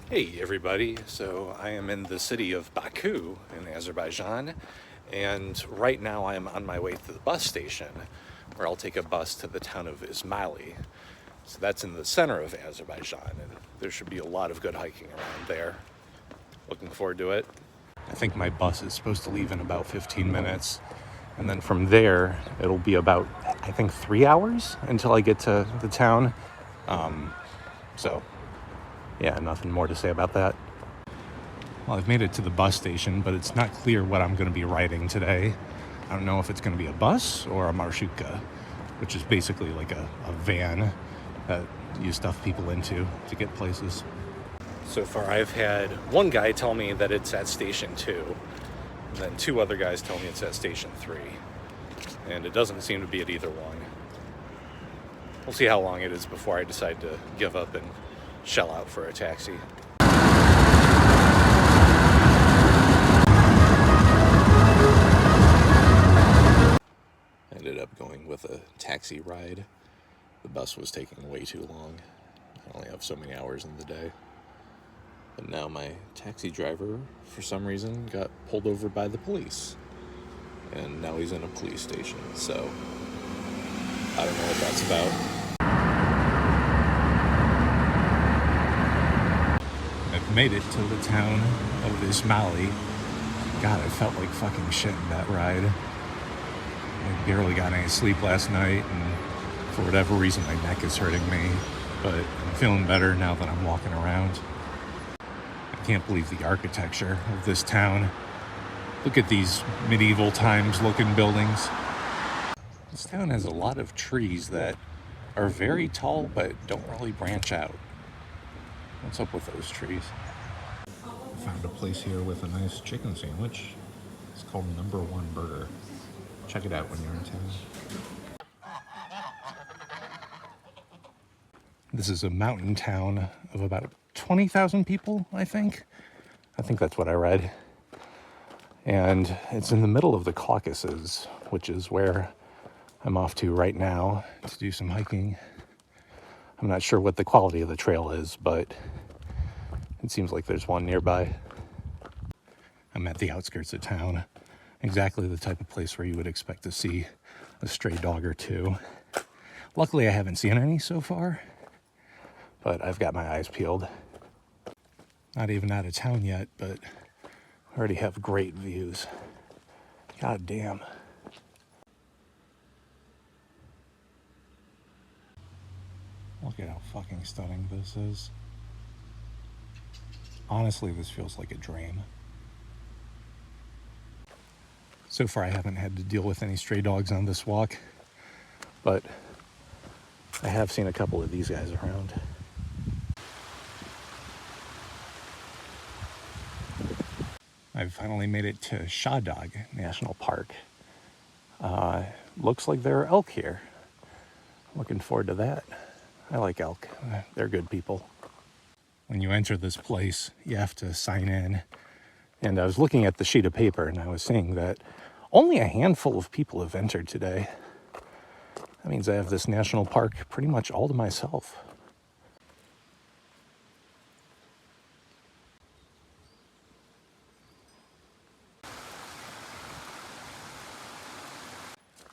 Hey everybody, so I am in the city of Baku in Azerbaijan, and right now I am on my way to the bus station where I'll take a bus to the town of Ismaili. So that's in the center of Azerbaijan, and there should be a lot of good hiking around there. Looking forward to it. I think my bus is supposed to leave in about 15 minutes, and then from there it'll be about, I think, 3 hours until I get to the town. So yeah, nothing more to say about that. Well, I've made it to the bus station, but it's not clear what I'm going to be riding today. I don't know if it's going to be a bus or a marshutka, which is basically like a van that you stuff people into to get places. So far, I've had one guy tell me that it's at station 2, and then 2 other guys tell me it's at station 3, and it doesn't seem to be at either one. We'll see how long it is before I decide to give up and shell out for a taxi. Ended up going with a taxi ride. The bus was taking way too long. I only have so many hours in the day. But now my taxi driver, for some reason, got pulled over by the police. And now he's in a police station, so I don't know what that's about. I've made it to the town of Ismaili. God, I felt like fucking shit in that ride. I barely got any sleep last night, and for whatever reason my neck is hurting me, but I'm feeling better now that I'm walking around. I can't believe the architecture of this town. Look at these medieval times looking buildings. This town has a lot of trees that are very tall but don't really branch out. What's up with those trees? I found a place here with a nice chicken sandwich. It's called Number One Burger. Check it out when you're in town. This is a mountain town of about 20,000 people, I think. I think that's what I read. And it's in the middle of the Caucasus, which is where I'm off to right now to do some hiking. I'm not sure what the quality of the trail is, but it seems like there's one nearby. I'm at the outskirts of town. Exactly the type of place where you would expect to see a stray dog or two. Luckily, I haven't seen any so far, but I've got my eyes peeled. Not even out of town yet, but I already have great views. God damn. Look at how fucking stunning this is. Honestly, this feels like a dream. So far, I haven't had to deal with any stray dogs on this walk, but I have seen a couple of these guys around. I've finally made it to Shahdag National Park. Looks like there are elk here. Looking forward to that. I like elk. They're good people. When you enter this place, you have to sign in. And I was looking at the sheet of paper and I was seeing that only a handful of people have entered today. That means I have this national park pretty much all to myself.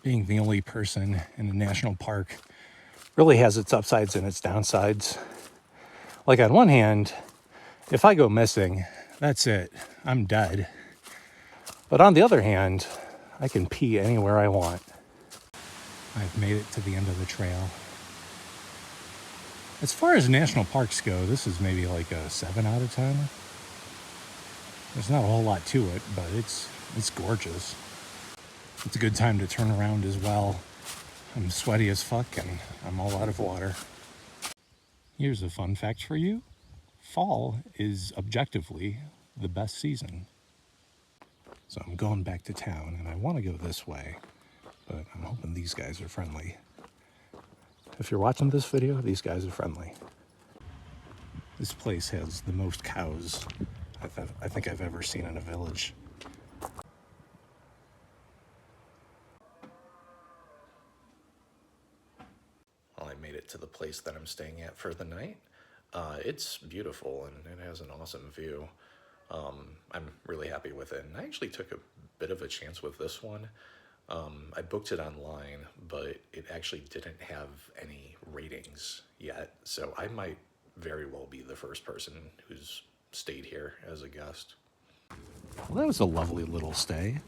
Being the only person in a national park really has its upsides and its downsides. Like, on one hand, if I go missing, that's it. I'm dead. But on the other hand, I can pee anywhere I want. I've made it to the end of the trail. As far as national parks go, this is maybe like a 7 out of 10. There's not a whole lot to it, but it's gorgeous. It's a good time to turn around as well. I'm sweaty as fuck and I'm all out of water. Here's a fun fact for you. Fall is objectively the best season. So I'm going back to town and I want to go this way, but I'm hoping these guys are friendly. If you're watching this video, these guys are friendly. This place has the most cows I think I've ever seen in a village. Well, I made it to the place that I'm staying at for the night. It's beautiful and it has an awesome view. I'm really happy with it. And I actually took a bit of a chance with this one. I booked it online, but it actually didn't have any ratings yet. So I might very well be the first person who's stayed here as a guest. Well, that was a lovely little stay.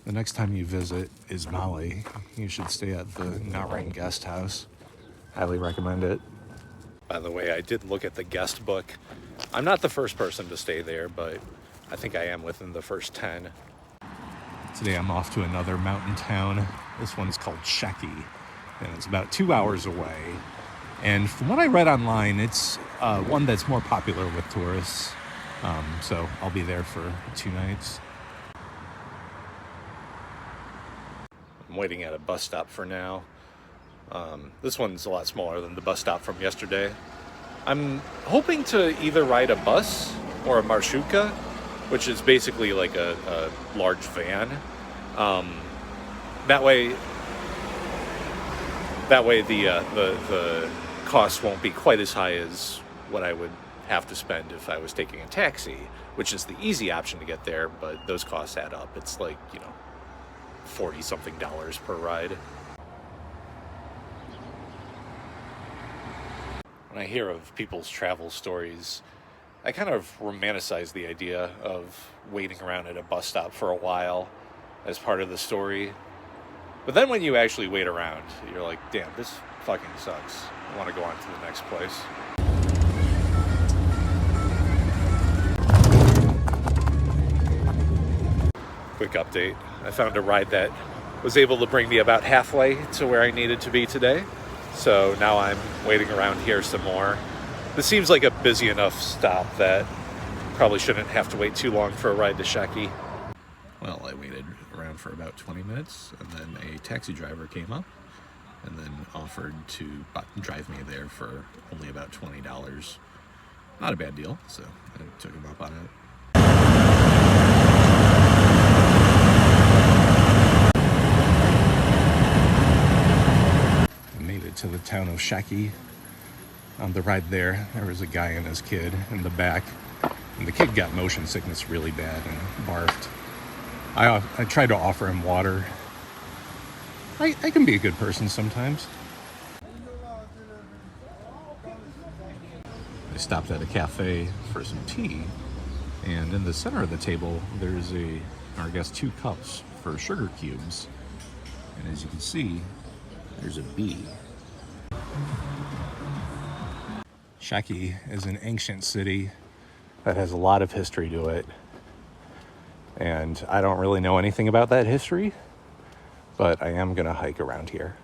The next time you visit Ismaili, you should stay at the Narang guest house. Highly recommend it. By the way, I did look at the guest book. I'm not the first person to stay there, but I think I am within the first 10. Today I'm off to another mountain town. This one's called Sheki, and it's about 2 hours away. And from what I read online, it's one that's more popular with tourists. So I'll be there for 2 nights. I'm waiting at a bus stop for now. This one's a lot smaller than the bus stop from yesterday. I'm hoping to either ride a bus or a marshutka, which is basically like a large van. That way the cost won't be quite as high as what I would have to spend if I was taking a taxi, which is the easy option to get there, but those costs add up. It's like, $40-something per ride. When I hear of people's travel stories, I kind of romanticize the idea of waiting around at a bus stop for a while as part of the story. But then when you actually wait around, you're like, damn, this fucking sucks. I want to go on to the next place. Quick update. I found a ride that was able to bring me about halfway to where I needed to be today. So now I'm waiting around here some more. This seems like a busy enough stop that probably shouldn't have to wait too long for a ride to Sheki. Well, I waited around for about 20 minutes, and then a taxi driver came up and then offered to drive me there for only about $20. Not a bad deal, so I took him up on it. To the town of Sheki. On the ride there was a guy and his kid in the back, and the kid got motion sickness really bad and barfed. I tried to offer him water. I can be a good person sometimes. I stopped at a cafe for some tea, and in the center of the table there's I guess 2 cups for sugar cubes, and as you can see, there's a bee. Sheki is an ancient city that has a lot of history to it, and I don't really know anything about that history, but I am gonna hike around here.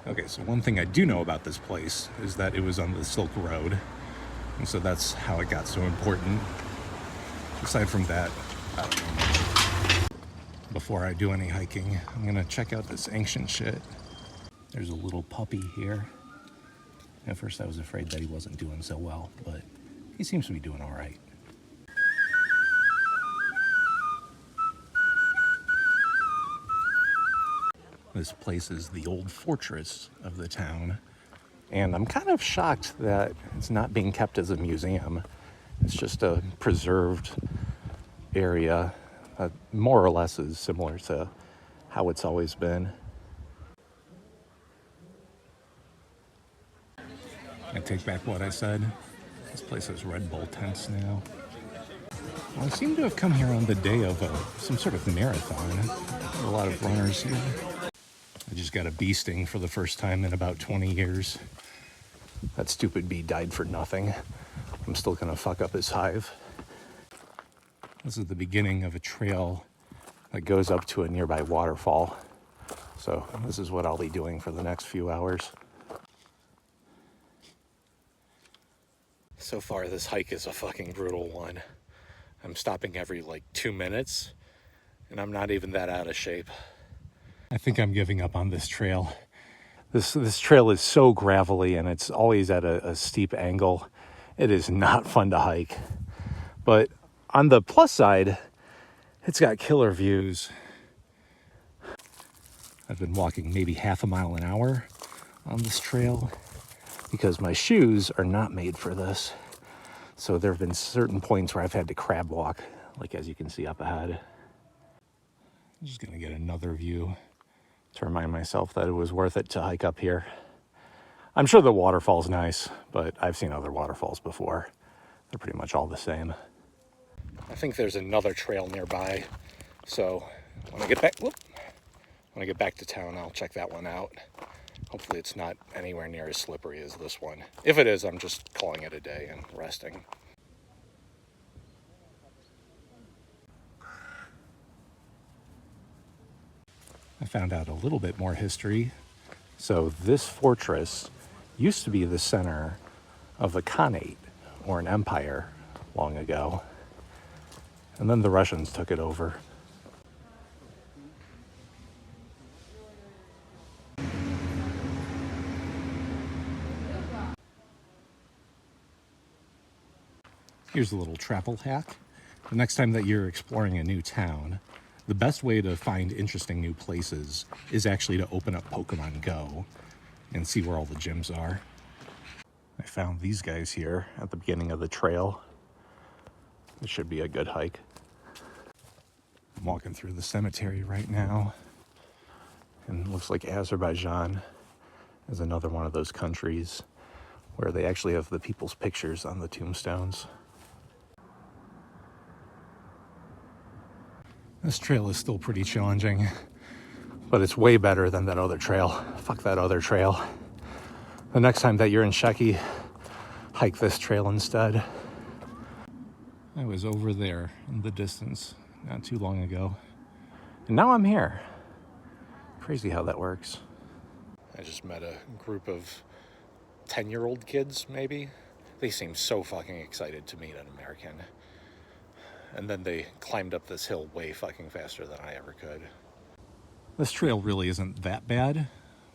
Okay, so one thing I do know about this place is that it was on the Silk Road, and so that's how it got so important. Aside from that, I don't know much. Before I do any hiking, I'm gonna check out this ancient shit. There's a little puppy here. At first I was afraid that he wasn't doing so well, but he seems to be doing all right. This place is the old fortress of the town, and I'm kind of shocked that it's not being kept as a museum. It's just a preserved area that more or less is similar to how it's always been. I take back what I said. This place has Red Bull tents now. Well, I seem to have come here on the day of some sort of marathon. There are a lot of runners here. I just got a bee sting for the first time in about 20 years. That stupid bee died for nothing. I'm still gonna fuck up his hive. This is the beginning of a trail that goes up to a nearby waterfall. So this is what I'll be doing for the next few hours. So far, this hike is a fucking brutal one. I'm stopping every 2 minutes, and I'm not even that out of shape. I think I'm giving up on this trail. This trail is so gravelly, and it's always at a steep angle. It is not fun to hike. But on the plus side, it's got killer views. I've been walking maybe half a mile an hour on this trail. because my shoes are not made for this. So there have been certain points where I've had to crab walk, like as you can see up ahead. I'm just gonna get another view to remind myself that it was worth it to hike up here. I'm sure the waterfall's nice, but I've seen other waterfalls before. They're pretty much all the same. I think there's another trail nearby, so when I get back to town, I'll check that one out. Hopefully it's not anywhere near as slippery as this one. If it is, I'm just calling it a day and resting. I found out a little bit more history. So this fortress used to be the center of a khanate, or an empire, long ago. And then the Russians took it over. Here's a little travel hack. The next time that you're exploring a new town, the best way to find interesting new places is actually to open up Pokemon Go and see where all the gyms are. I found these guys here at the beginning of the trail. It should be a good hike. I'm walking through the cemetery right now, and it looks like Azerbaijan is another one of those countries where they actually have the people's pictures on the tombstones. This trail is still pretty challenging, but it's way better than that other trail. Fuck that other trail. The next time that you're in Sheki, hike this trail instead. I was over there in the distance not too long ago, and now I'm here. Crazy how that works. I just met a group of 10-year-old kids, maybe. They seemed so fucking excited to meet an American. And then they climbed up this hill way fucking faster than I ever could. This trail really isn't that bad,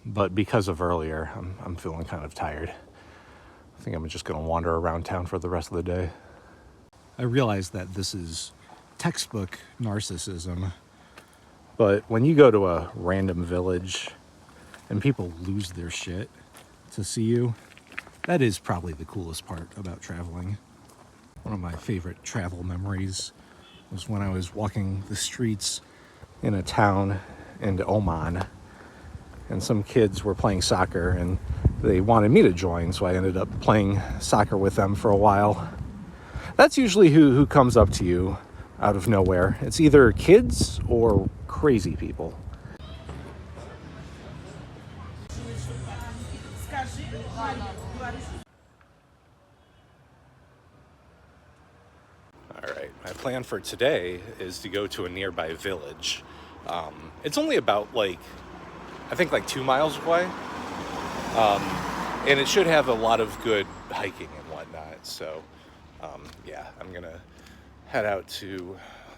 but because of earlier, I'm feeling kind of tired. I think I'm just gonna wander around town for the rest of the day. I realize that this is textbook narcissism, but when you go to a random village and people lose their shit to see you, that is probably the coolest part about traveling. One of my favorite travel memories was when I was walking the streets in a town in Oman, and some kids were playing soccer and they wanted me to join, so I ended up playing soccer with them for a while. That's usually who comes up to you out of nowhere. It's either kids or crazy people. Alright, my plan for today is to go to a nearby village. It's only about I think 2 miles away. And it should have a lot of good hiking and whatnot. So, yeah, I'm gonna head out to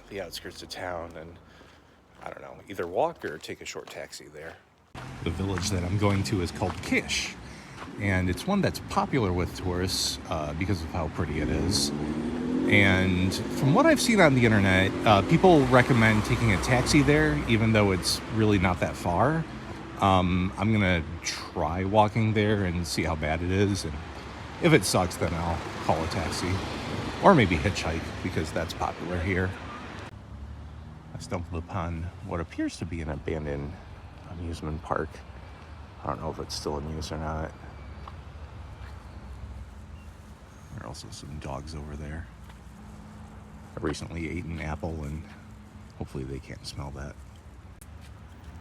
the outskirts of town and, I don't know, either walk or take a short taxi there. The village that I'm going to is called Kish. And it's one that's popular with tourists because of how pretty it is. And from what I've seen on the internet, people recommend taking a taxi there, even though it's really not that far. I'm gonna try walking there and see how bad it is. And if it sucks, then I'll call a taxi. Or maybe hitchhike, because that's popular here. I stumbled upon what appears to be an abandoned amusement park. I don't know if it's still in use or not. There are also some dogs over there. I recently ate an apple, and hopefully they can't smell that.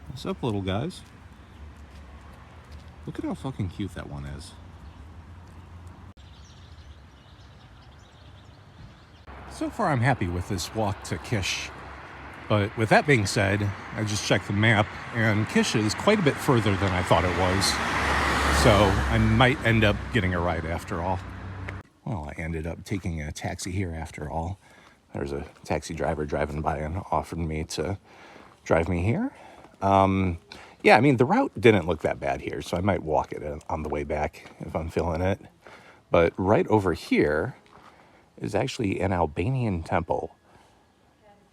What's up, little guys? Look at how fucking cute that one is. So far, I'm happy with this walk to Kish. But with that being said, I just checked the map, and Kish is quite a bit further than I thought it was. So I might end up getting a ride after all. Well, I ended up taking a taxi here after all. There's a taxi driver driving by and offered me to drive me here. Yeah, I mean, the route didn't look that bad here, so I might walk it on the way back if I'm feeling it. But right over here is actually an Albanian temple.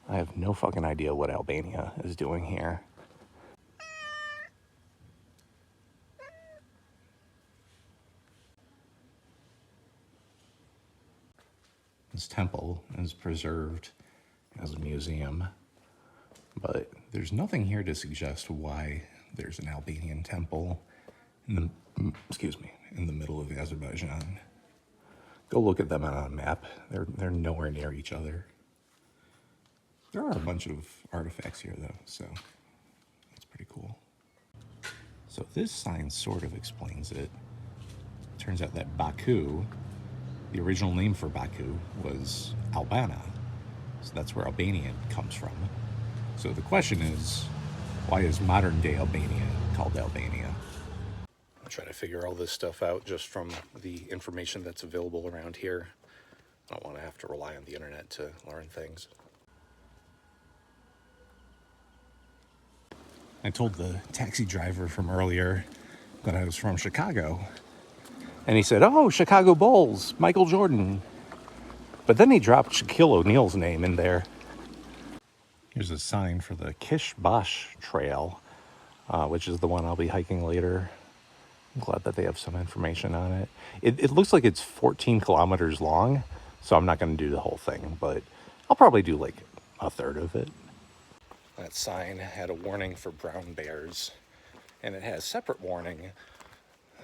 I have no fucking idea what Albania is doing here. This temple is preserved as a museum, but there's nothing here to suggest why there's an Albanian temple in the middle of Azerbaijan. Go look at them on a map. They're nowhere near each other. There are a bunch of artifacts here, though, so that's pretty cool. So this sign sort of explains it. Turns out that Baku, the original name for Baku, was Albana. So that's where Albanian comes from. So the question is, why is modern-day Albania called Albania? I try to figure all this stuff out just from the information that's available around here. I don't want to have to rely on the internet to learn things. I told the taxi driver from earlier that I was from Chicago. And he said, "Oh, Chicago Bulls, Michael Jordan." But then he dropped Shaquille O'Neal's name in there. Here's a sign for the Kish Bash Trail, which is the one I'll be hiking later. I'm glad that they have some information on it. It looks like it's 14 kilometers long, so I'm not going to do the whole thing, but I'll probably do like a third of it. That sign had a warning for brown bears, and it had a separate warning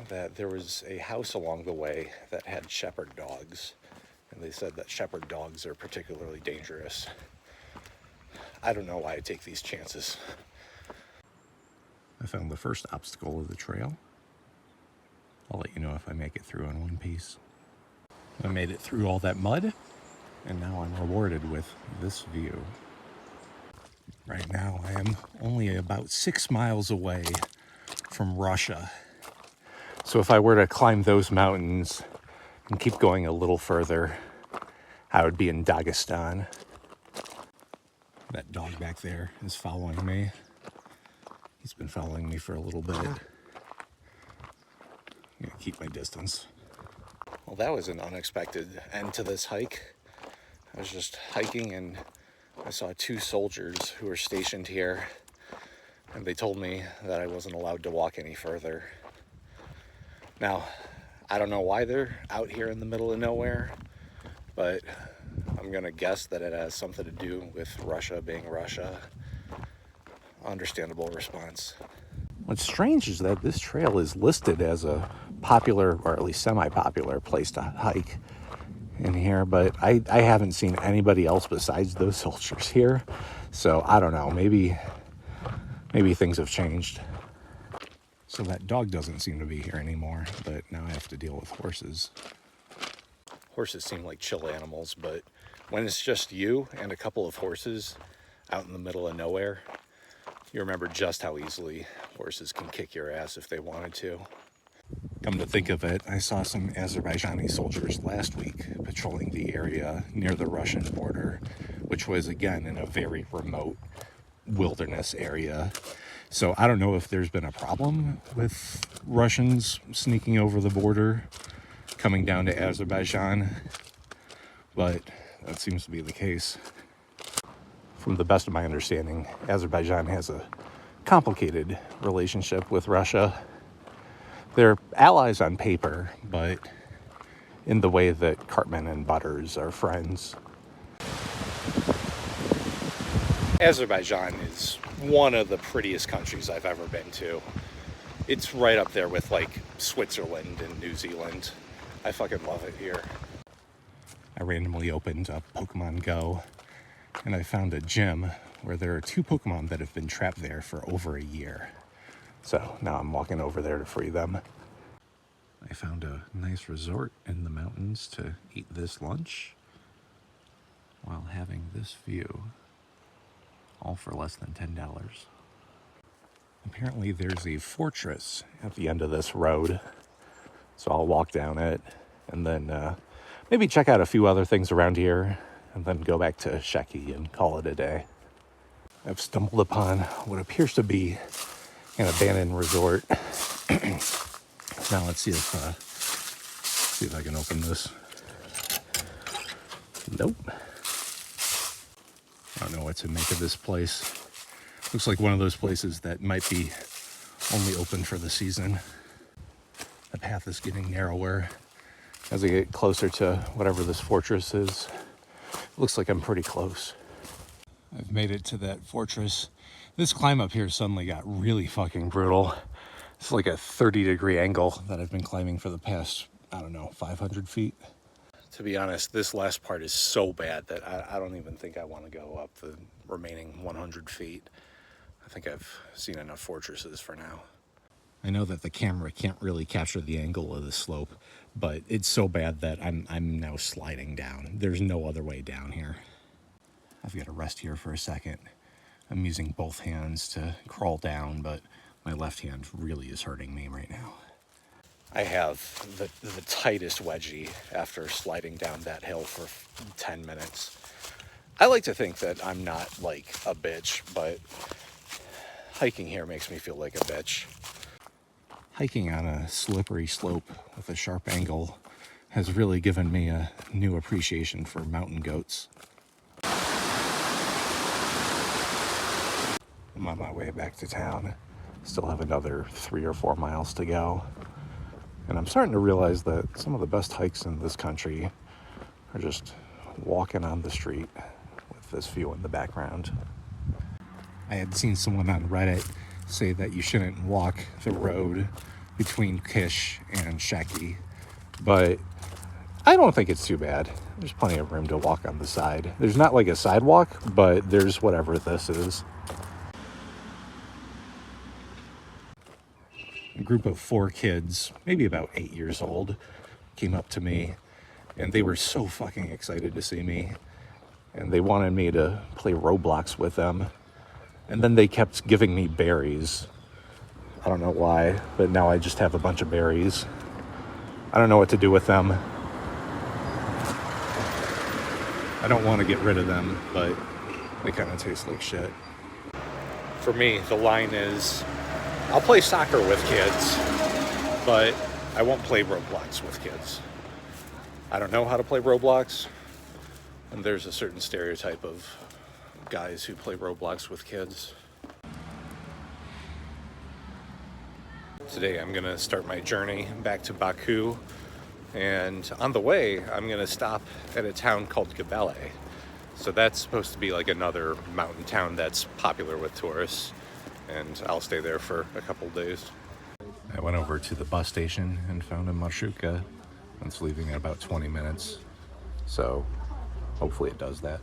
that there was a house along the way that had shepherd dogs, and they said that shepherd dogs are particularly dangerous. I don't know why I take these chances. I found the first obstacle of the trail. I'll let you know if I make it through in one piece. I made it through all that mud, and now I'm rewarded with this view. Right now, I am only about 6 miles away from Russia. So if I were to climb those mountains and keep going a little further, I would be in Dagestan. That dog back there is following me. He's been following me for a little bit. I'm gonna keep my distance. Well, that was an unexpected end to this hike. I was just hiking and I saw 2 soldiers who were stationed here, and they told me that I wasn't allowed to walk any further. Now, I don't know why they're out here in the middle of nowhere, but I'm gonna guess that it has something to do with Russia being Russia. Understandable response. What's strange is that this trail is listed as a popular, or at least semi-popular, place to hike in here, but I haven't seen anybody else besides those soldiers here, so I don't know, maybe things have changed. So that dog doesn't seem to be here anymore, but now I have to deal with horses. Horses seem like chill animals, but when it's just you and a couple of horses out in the middle of nowhere, you remember just how easily horses can kick your ass if they wanted to. Come to think of it, I saw some Azerbaijani soldiers last week patrolling the area near the Russian border, which was, again, in a very remote wilderness area. So I don't know if there's been a problem with Russians sneaking over the border, coming down to Azerbaijan, but that seems to be the case. From the best of my understanding, Azerbaijan has a complicated relationship with Russia. They're allies on paper, but in the way that Cartman and Butters are friends. Azerbaijan is one of the prettiest countries I've ever been to. It's right up there with like Switzerland and New Zealand. I fucking love it here. I randomly opened up Pokemon Go, and I found a gym where there are 2 Pokemon that have been trapped there for over a year. So now I'm walking over there to free them. I found a nice resort in the mountains to eat this lunch while having this view, all for less than $10. Apparently there's a fortress at the end of this road, so I'll walk down it and then maybe check out a few other things around here and then go back to Sheki and call it a day. I've stumbled upon what appears to be an abandoned resort. Now let's see if I can open this. Nope. I don't know what to make of this place. Looks like one of those places that might be only open for the season. The path is getting narrower As I get closer to whatever this fortress is, it looks like I'm pretty close. I've made it to that fortress. This climb up here suddenly got really fucking brutal. It's like a 30-degree angle that I've been climbing for the past, I don't know, 500 feet. To be honest, this last part is so bad that I don't even think I want to go up the remaining 100 feet. I think I've seen enough fortresses for now. I know that the camera can't really capture the angle of the slope, but it's so bad that I'm now sliding down. There's no other way down here. I've got to rest here for a second. I'm using both hands to crawl down, but my left hand really is hurting me right now. I have the tightest wedgie after sliding down that hill for 10 minutes. I like to think that I'm not like a bitch, but hiking here makes me feel like a bitch. Hiking on a slippery slope with a sharp angle has really given me a new appreciation for mountain goats. I'm on my way back to town. Still have another 3 or 4 miles to go. And I'm starting to realize that some of the best hikes in this country are just walking on the street with this view in the background. I had seen someone on Reddit say that you shouldn't walk the road between Kish and Sheki, but I don't think it's too bad. There's plenty of room to walk on the side. There's not like a sidewalk, but there's whatever this is. A group of 4 kids, maybe about 8 years old, came up to me, and they were so fucking excited to see me, and they wanted me to play Roblox with them, and then they kept giving me berries. I don't know why, but now I just have a bunch of berries. I don't know what to do with them. I don't want to get rid of them, but they kind of taste like shit. For me, the line is, I'll play soccer with kids, but I won't play Roblox with kids. I don't know how to play Roblox, and there's a certain stereotype of guys who play Roblox with kids. Today I'm gonna start my journey back to Baku, and on the way I'm gonna stop at a town called Gebele. So that's supposed to be like another mountain town that's popular with tourists, and I'll stay there for a couple days. I went over to the bus station and found a marshrutka. It's leaving in about 20 minutes, so hopefully it does that.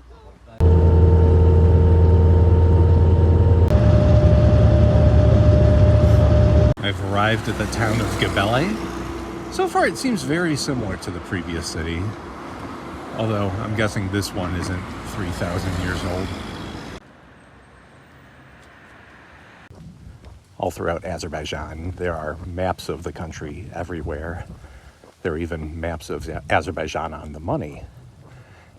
I've arrived at the town of Gebele. So far it seems very similar to the previous city, although I'm guessing this one isn't 3,000 years old. All throughout Azerbaijan, there are maps of the country everywhere. There are even maps of Azerbaijan on the money.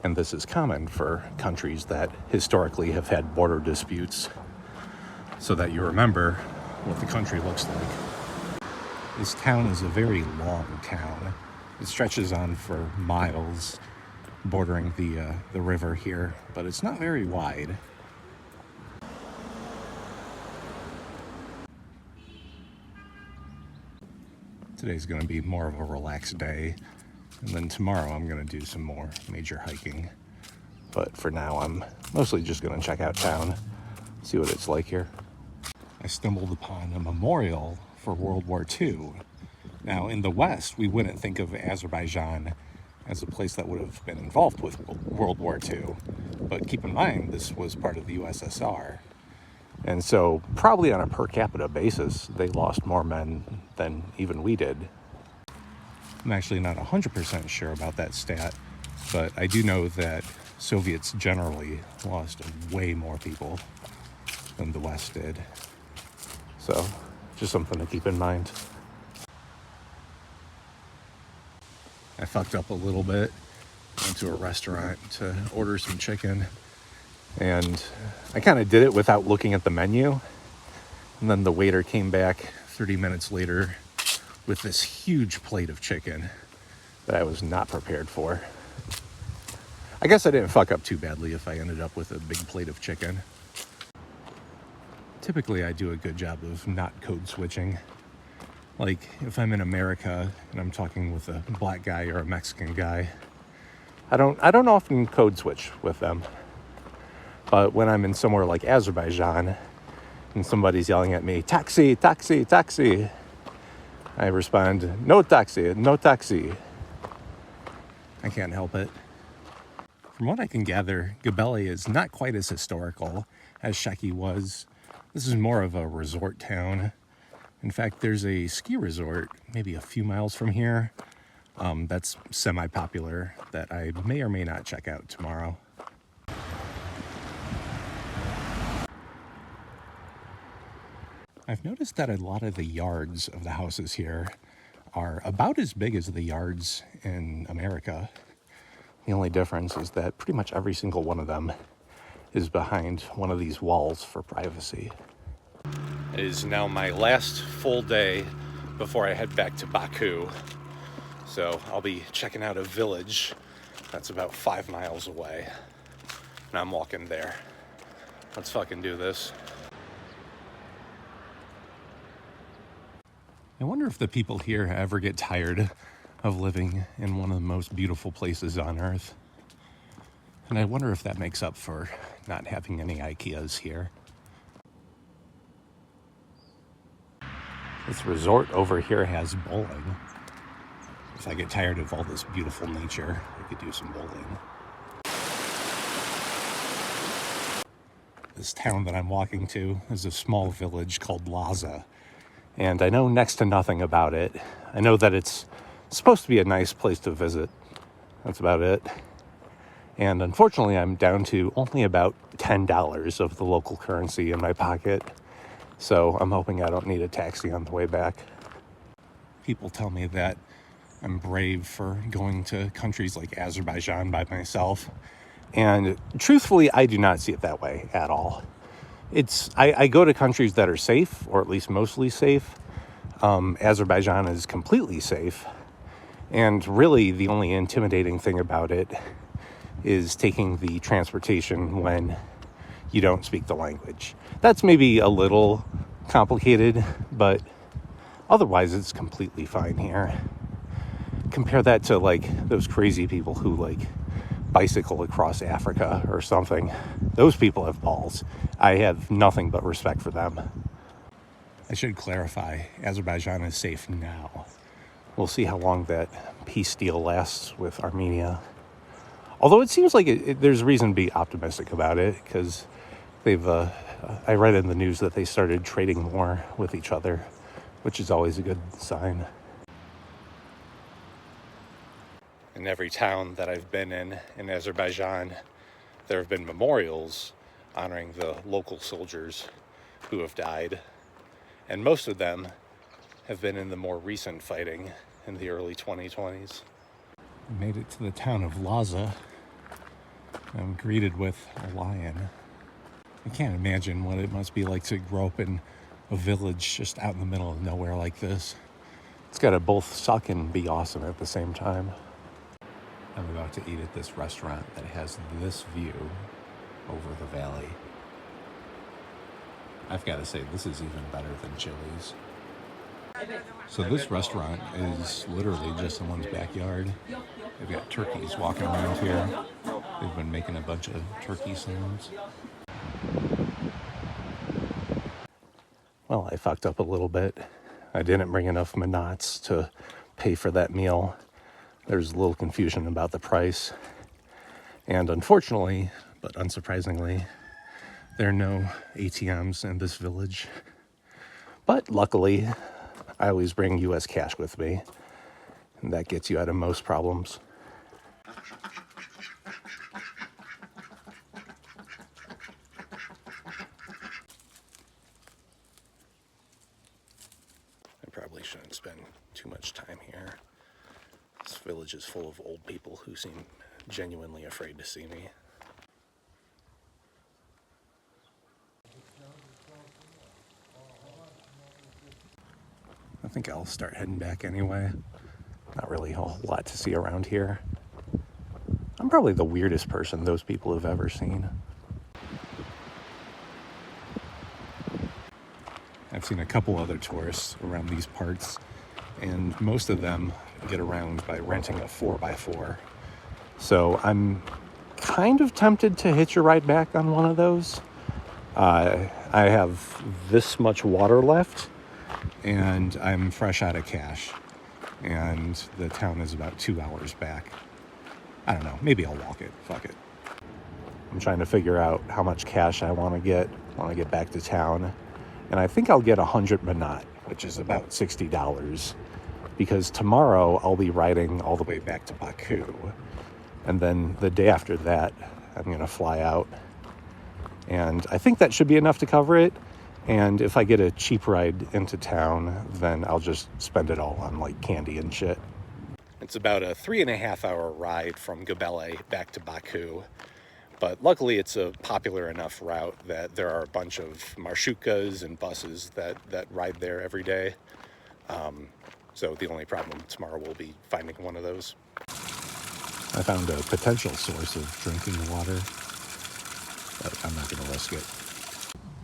And this is common for countries that historically have had border disputes, so that you remember what the country looks like. This town is a very long town. It stretches on for miles, bordering the river here, but it's not very wide. Today's going to be more of a relaxed day, and then tomorrow I'm going to do some more major hiking. But for now, I'm mostly just going to check out town, see what it's like here. I stumbled upon a memorial for World War II. Now, in the West, we wouldn't think of Azerbaijan as a place that would have been involved with World War II. But keep in mind, this was part of the USSR. And so, probably on a per capita basis, they lost more men than even we did. I'm actually not 100% sure about that stat, but I do know that Soviets generally lost way more people than the West did. So, just something to keep in mind. I fucked up a little bit. Went to a restaurant to order some chicken, and I kind of did it without looking at the menu. And then the waiter came back 30 minutes later with this huge plate of chicken that I was not prepared for. I guess I didn't fuck up too badly if I ended up with a big plate of chicken. Typically, I do a good job of not code switching. Like, if I'm in America and I'm talking with a black guy or a Mexican guy, I don't often code switch with them. But when I'm in somewhere like Azerbaijan and somebody's yelling at me, taxi, taxi, taxi, I respond, no taxi, no taxi. I can't help it. From what I can gather, Gabeli is not quite as historical as Sheki was. This is more of a resort town. In fact, there's a ski resort maybe a few miles from here that's semi-popular that I may or may not check out tomorrow. I've noticed that a lot of the yards of the houses here are about as big as the yards in America. The only difference is that pretty much every single one of them is behind one of these walls for privacy. It is now my last full day before I head back to Baku. So I'll be checking out a village that's about 5 miles away. And I'm walking there. Let's fucking do this. I wonder if the people here ever get tired of living in one of the most beautiful places on Earth. And I wonder if that makes up for not having any IKEAs here. This resort over here has bowling. If I get tired of all this beautiful nature, I could do some bowling. This town that I'm walking to is a small village called Laza. And I know next to nothing about it. I know that it's supposed to be a nice place to visit. That's about it. And unfortunately, I'm down to only about $10 of the local currency in my pocket. So I'm hoping I don't need a taxi on the way back. People tell me that I'm brave for going to countries like Azerbaijan by myself. And truthfully, I do not see it that way at all. I go to countries that are safe, or at least mostly safe. Azerbaijan is completely safe. And really, the only intimidating thing about it is taking the transportation when you don't speak the language. That's maybe a little complicated, but otherwise it's completely fine here. Compare that to like those crazy people who like bicycle across Africa or something. Those people have balls. I have nothing but respect for them. I should clarify, Azerbaijan is safe now. We'll see how long that peace deal lasts with Armenia. Although it seems like there's reason to be optimistic about it, because I read in the news that they started trading more with each other, which is always a good sign. In every town that I've been in Azerbaijan, there have been memorials honoring the local soldiers who have died. And most of them have been in the more recent fighting in the early 2020s. I made it to the town of Laza. I'm greeted with a lion. I can't imagine what it must be like to grow up in a village just out in the middle of nowhere like this. It's got to both suck and be awesome at the same time. I'm about to eat at this restaurant that has this view over the valley. I've got to say, this is even better than Chili's. So this restaurant is literally just someone's backyard. They've got turkeys walking around here. They've been making a bunch of turkey sounds. Well, I fucked up a little bit. I didn't bring enough manats to pay for that meal. There's a little confusion about the price. And unfortunately, but unsurprisingly, there are no ATMs in this village. But luckily, I always bring US cash with me, and that gets you out of most problems. I probably shouldn't spend too much time here. This village is full of old people who seem genuinely afraid to see me. I think I'll start heading back anyway. Not really a whole lot to see around here. I'm probably the weirdest person those people have ever seen. I've seen a couple other tourists around these parts, and most of them get around by renting a 4x4. So I'm kind of tempted to hitch a ride back on one of those. I have this much water left, and I'm fresh out of cash, and the town is about 2 hours back. I don't know, maybe I'll walk it, fuck it. I'm trying to figure out how much cash I want to get back to town, and I think I'll get 100 manat, which is about $60, because tomorrow I'll be riding all the way back to Baku, and then the day after that I'm going to fly out, and I think that should be enough to cover it. And if I get a cheap ride into town, then I'll just spend it all on like candy and shit. It's about a 3.5-hour ride from Gebele back to Baku. But luckily it's a popular enough route that there are a bunch of marshrukas and buses that ride there every day. So the only problem tomorrow will be finding one of those. I found a potential source of drinking water, but I'm not going to risk it.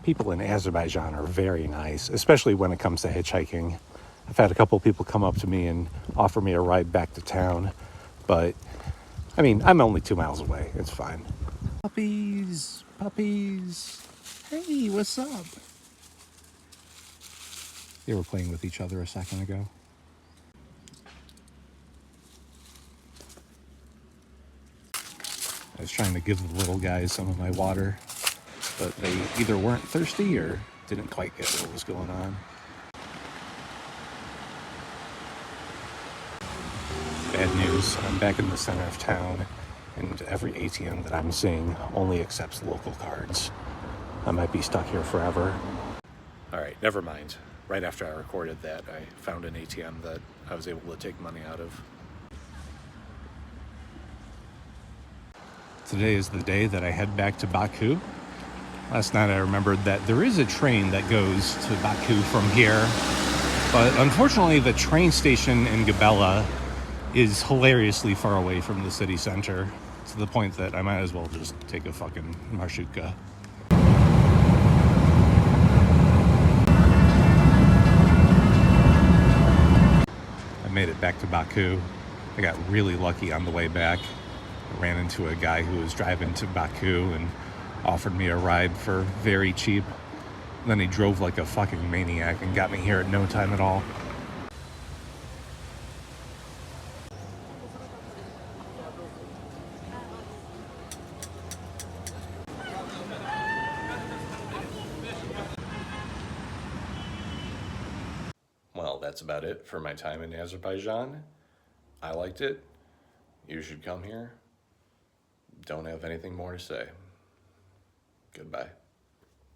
People in Azerbaijan are very nice, especially when it comes to hitchhiking. I've had a couple people come up to me and offer me a ride back to town, but I mean, I'm only 2 miles away. It's fine. Puppies, puppies. Hey, what's up? They were playing with each other a second ago. I was trying to give the little guys some of my water, but they either weren't thirsty or didn't quite get what was going on. Bad news, I'm back in the center of town, and every ATM that I'm seeing only accepts local cards. I might be stuck here forever. All right, never mind. Right after I recorded that, I found an ATM that I was able to take money out of. Today is the day that I head back to Baku. Last night I remembered that there is a train that goes to Baku from here, but unfortunately the train station in Gebele is hilariously far away from the city center, to the point that I might as well just take a fucking marshrutka. I made it back to Baku. I got really lucky on the way back. I ran into a guy who was driving to Baku and offered me a ride for very cheap. Then he drove like a fucking maniac and got me here at no time at all. Well, that's about it for my time in Azerbaijan. I liked it. You should come here. Don't have anything more to say. Goodbye.